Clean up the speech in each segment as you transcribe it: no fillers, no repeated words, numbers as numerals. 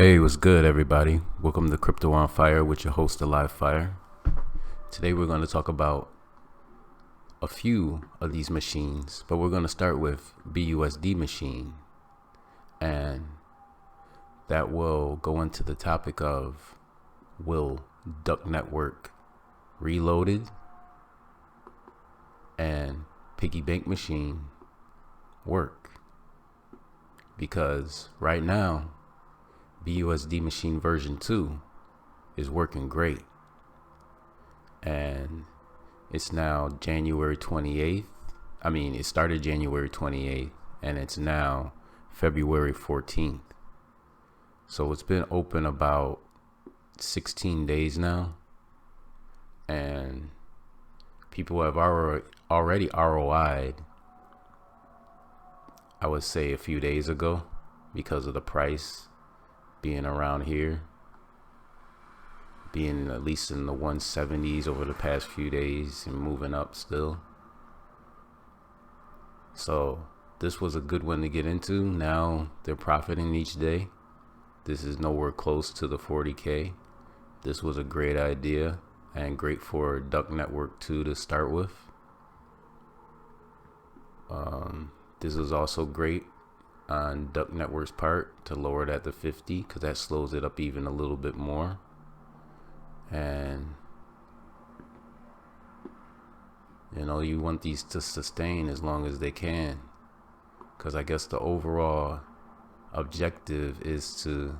Hey, what's good, everybody? Welcome to Crypto on Fire with your host, Alive Fire. Today, we're going to talk about a few of these machines, but we're going to start with BUSD machine, and that will go into the topic of will Duck Network Reloaded and Piggy Bank machine work, because right now BUSD machine version 2 is working great, and it's now January 28th. It started January 28th and it's now February 14th. So it's been open about 16 days now, and people have already ROI'd, I would say, a few days ago because of the price being around here, being at least in the 170s over the past few days and moving up still. So this was a good one to get into. Now they're profiting each day. This is nowhere close to the 40K. This was a great idea and great for Duck Network 2 to start with. This is also great on Duck Network's part to lower that to 50, because that slows it up even a little bit more. And you want these to sustain as long as they can, because I guess the overall objective is to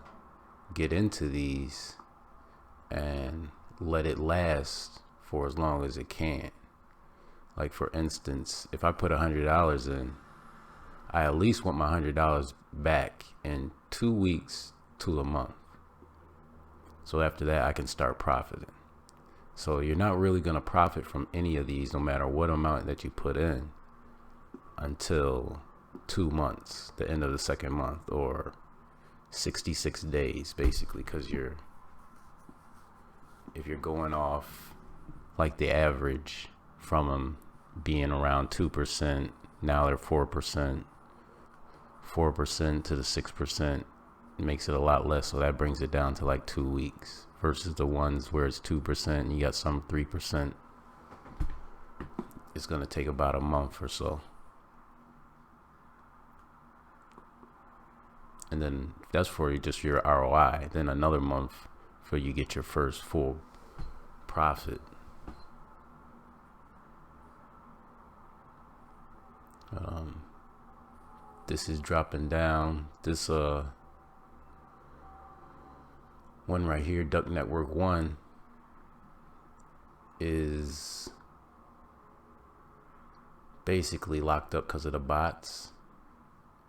get into these and let it last for as long as it can. Like, for instance, if I put $100 in, I at least want my $100 back in 2 weeks to a month. So after that, I can start profiting. So you're not really going to profit from any of these, no matter what amount that you put in, until 2 months, the end of the second month, or 66 days, basically, because if you're going off like the average from them being around 2%, now they're 4%. 4% to the 6% makes it a lot less, so that brings it down to like 2 weeks versus the ones where it's 2% and you got some 3%. It's going to take about a month or so, and then that's for just your ROI. Then another month for you get your first full profit. This is dropping down. This one right here, Duck Network 1, is basically locked up because of the bots.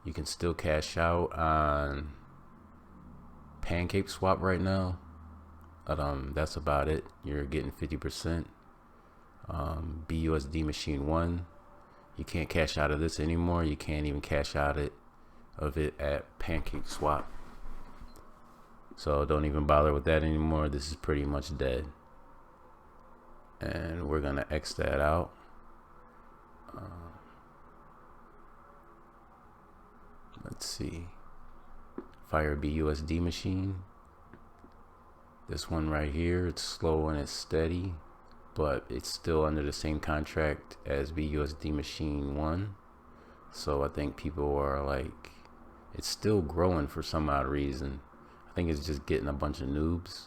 You can still cash out on Pancake Swap right now, but that's about it. You're getting 50%. BUSD machine 1, you can't cash out of this anymore. You can't even cash out of it at Pancake Swap. So don't even bother with that anymore. This is pretty much dead. And we're going to X that out. Let's see. Fire BUSD machine. This one right here, it's slow and it's steady, but it's still under the same contract as BUSD machine 1. So I think people are like, it's still growing for some odd reason. I think it's just getting a bunch of noobs.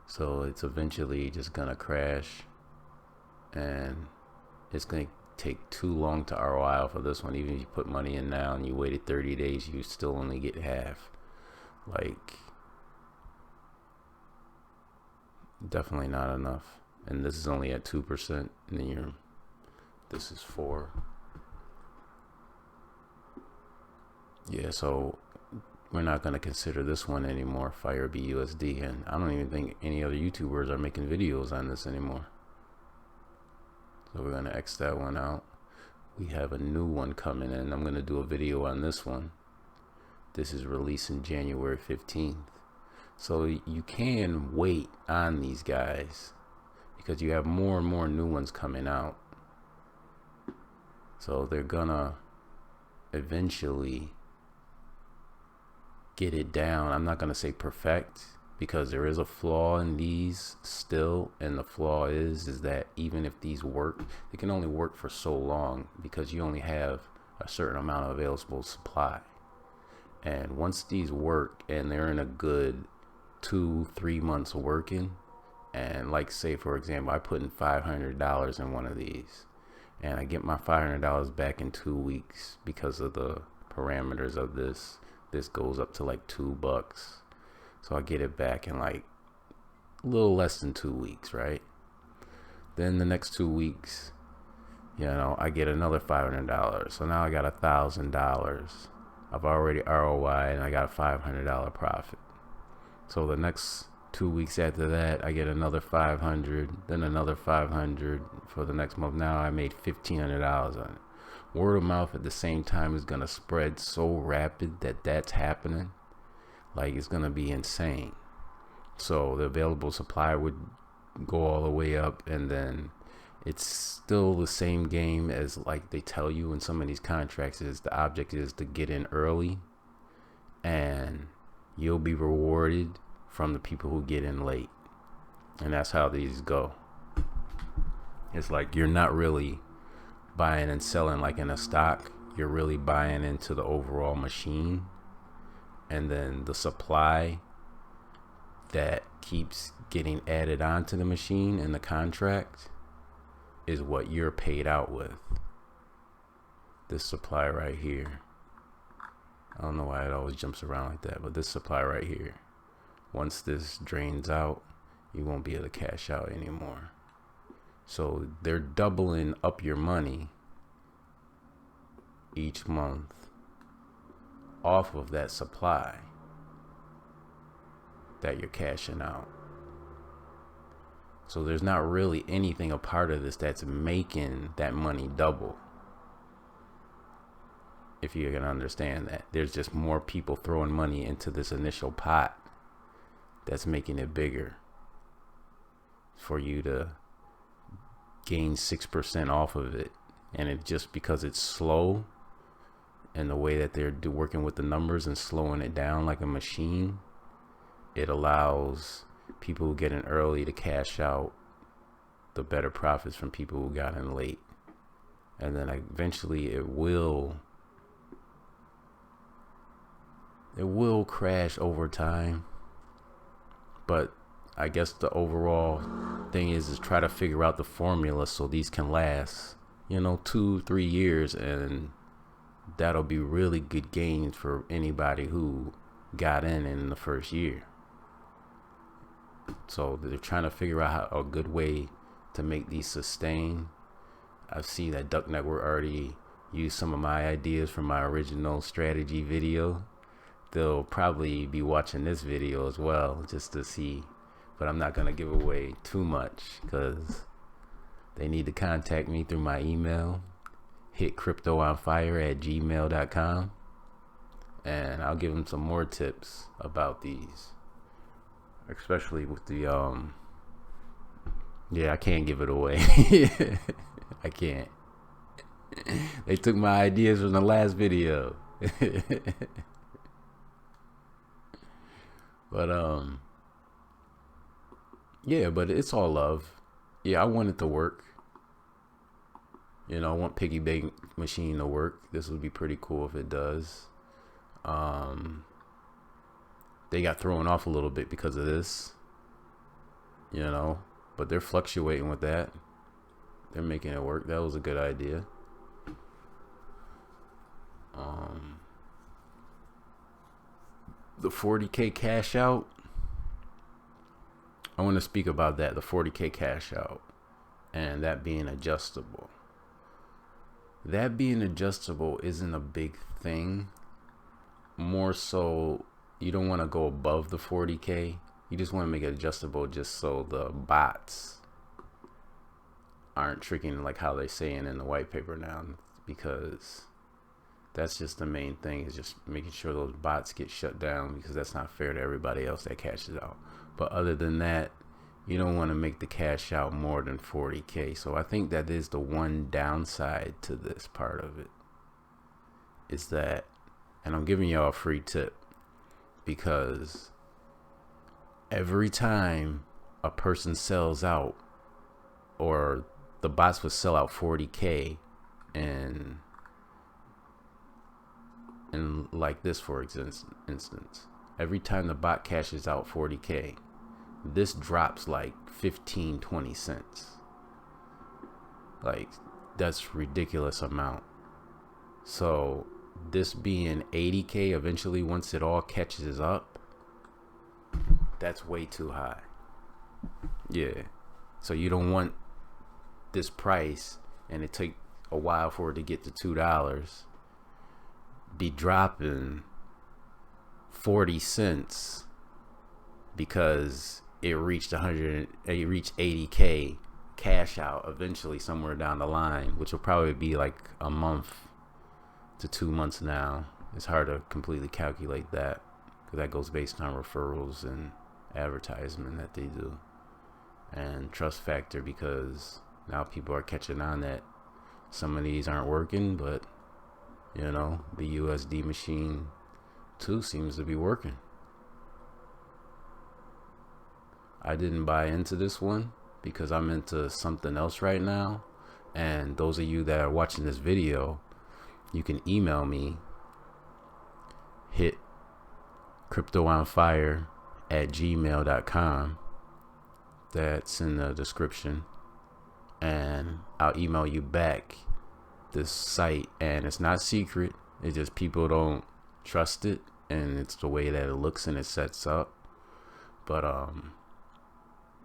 So it's eventually just gonna crash, and it's gonna take too long to ROI off of this one. Even if you put money in now and you waited 30 days, you still only get half. Like, definitely not enough. And this is only at 2%, and then this is 4. Yeah, so we're not going to consider this one anymore, Fire BUSD, and I don't even think any other YouTubers are making videos on this anymore. So we're going to X that one out. We have a new one coming in. I'm going to do a video on this one. This is releasing January 15th. So you can wait on these guys, because you have more and more new ones coming out. So they're gonna eventually get it down. I'm not going to say perfect, because there is a flaw in these still, and the flaw is that even if these work, they can only work for so long because you only have a certain amount of available supply. And once these work and they're in a good 2-3 months working, and like say for example I put in $500 in one of these and I get my $500 back in 2 weeks because of the parameters of this goes up to like $2, so I get it back in like a little less than 2 weeks, right? Then the next 2 weeks, you know, I get another $500, so now I got $1,000. I've already ROI and I got a $500 profit. So the next 2 weeks after that, I get another 500, then another 500 for the next month. Now I made $1,500 on it. Word of mouth at the same time is gonna spread so rapid that that's happening. Like, it's gonna be insane. So the available supply would go all the way up, and then it's still the same game as like they tell you in some of these contracts is the object is to get in early and you'll be rewarded from the people who get in late. And that's how these go. It's like you're not really buying and selling like in a stock. You're really buying into the overall machine, and then the supply that keeps getting added onto the machine in the contract is what you're paid out with. This supply right here, I don't know why it always jumps around like that, but this supply right here, once this drains out, you won't be able to cash out anymore. So they're doubling up your money each month off of that supply that you're cashing out. So there's not really anything a part of this that's making that money double. If you're gonna understand that, there's just more people throwing money into this initial pot that's making it bigger for you to gain 6% off of it. And it just because it's slow and the way that they're working with the numbers and slowing it down like a machine, it allows people who get in early to cash out the better profits from people who got in late. And then eventually it will crash over time. But I guess the overall thing is try to figure out the formula so these can last, 2-3 years, and that'll be really good gains for anybody who got in the first year. So they're trying to figure out a good way to make these sustain. I've seen that Duck Network already used some of my ideas from my original strategy video. They'll probably be watching this video as well just to see, but I'm not going to give away too much because they need to contact me through my email, hitcryptoonfire@gmail.com, and I'll give them some more tips about these, especially with the yeah, I can't give it away. I can't. They took my ideas from the last video. But yeah, but it's all love. Yeah, I want it to work. I want Piggy Bank Machine to work. This would be pretty cool if it does. They got thrown off a little bit because of this, but they're fluctuating with that. They're making it work. That was a good idea. The 40K cash out, I want to speak about that, the 40K cash out, and that being adjustable. That being adjustable isn't a big thing. More so, you don't want to go above the 40K. You just want to make it adjustable just so the bots aren't tricking like how they're saying in the white paper now, because that's just the main thing, is just making sure those bots get shut down, because that's not fair to everybody else that cashes out. But other than that, you don't want to make the cash out more than 40K. So I think that is the one downside to this part of it, is that, and I'm giving y'all a free tip, because every time a person sells out, or the bots would sell out 40K, and like this, for instance, every time the bot cashes out 40K, this drops like 15-20 cents. Like, that's ridiculous amount. So this being 80K eventually, once it all catches up, that's way too high. Yeah. So you don't want this price, and it take a while for it to get to $2, be dropping 40 cents because it reached 80K cash out eventually somewhere down the line, which will probably be like a month to 2 months now. It's hard to completely calculate that, because that goes based on referrals and advertisement that they do, and trust factor, because now people are catching on that some of these aren't working, but you know, the BUSD machine too seems to be working. I didn't buy into this one because I'm into something else right now. And those of you that are watching this video, you can email me, hitcryptoonfire@gmail.com. That's in the description, and I'll email you back this site. And it's not secret, it's just people don't trust it, and it's the way that it looks and it sets up. But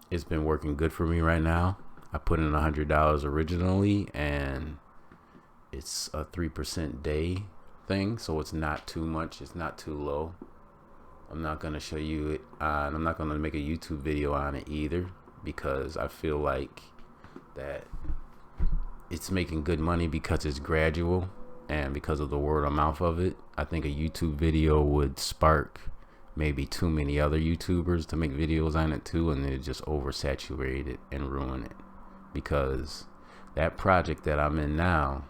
it's been working good for me right now. I put in $100 originally, and it's a 3% day thing, so it's not too much, it's not too low. I'm not going to show you it, and I'm not going to make a YouTube video on it either, because I feel like that it's making good money because it's gradual, and because of the word of mouth of it. I think a YouTube video would spark maybe too many other YouTubers to make videos on it too, and it just oversaturate it and ruin it, because that project that I'm in now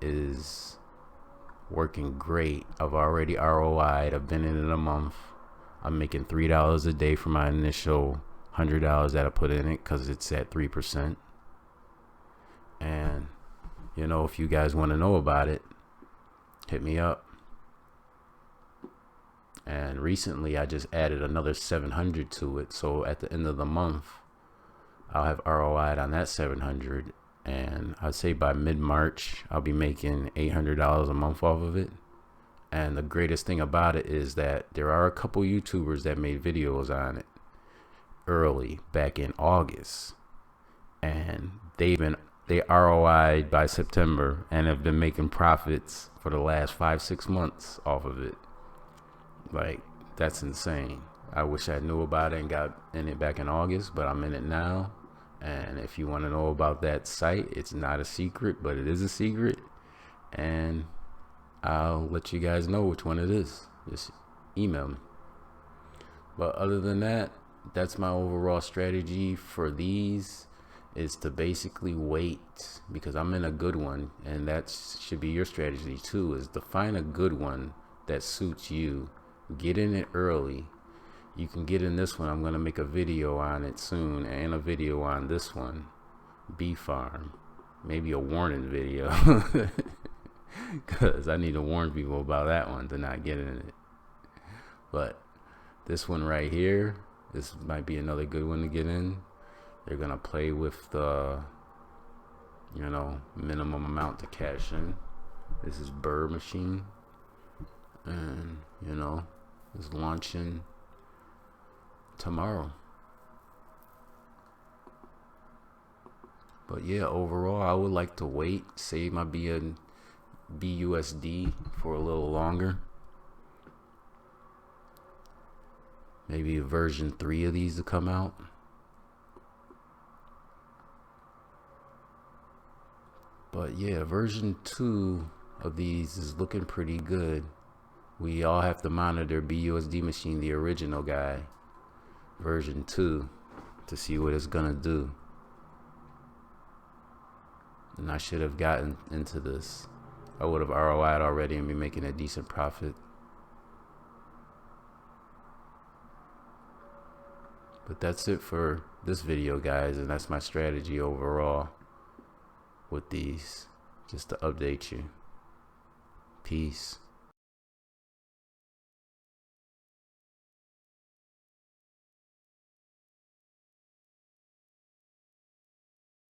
is working great. I've already ROI'd. I've been in it a month. I'm making $3 a day for my initial $100 that I put in it, because it's at 3%. And you know, if you guys want to know about it, hit me up. And recently I just added another 700 to it, so at the end of the month I'll have ROI'd on that 700, and I'd say by mid-March I'll be making $800 a month off of it. And the greatest thing about it is that there are a couple YouTubers that made videos on it early back in August, and they ROI'd by September and have been making profits for the last 5-6 months off of it. Like, that's insane. I wish I knew about it and got in it back in August, but I'm in it now. And if you want to know about that site, it's not a secret, but it is a secret, and I'll let you guys know which one it is. Just email me. But other than that, that's my overall strategy for these, is to basically wait, because I'm in a good one, and that should be your strategy too, is to find a good one that suits you. Get in it early. You can get in this one. I'm going to make a video on it soon, and a video on this one, Bee Farm, maybe a warning video, because I need to warn people about that one to not get in it. But this one right here, this might be another good one to get in. They're gonna play with the, you know, minimum amount to cash in. This is Bird Machine, and you know, it's launching tomorrow. But yeah, overall I would like to wait, save my BUSD for a little longer. Maybe version 3 of these to come out. But yeah, version 2 of these is looking pretty good. We all have to monitor BUSD machine, the original guy, version 2, to see what it's gonna do. And I should have gotten into this. I would have ROI'd already and be making a decent profit. But that's it for this video, guys, and that's my strategy overall with these, just to update you. Peace.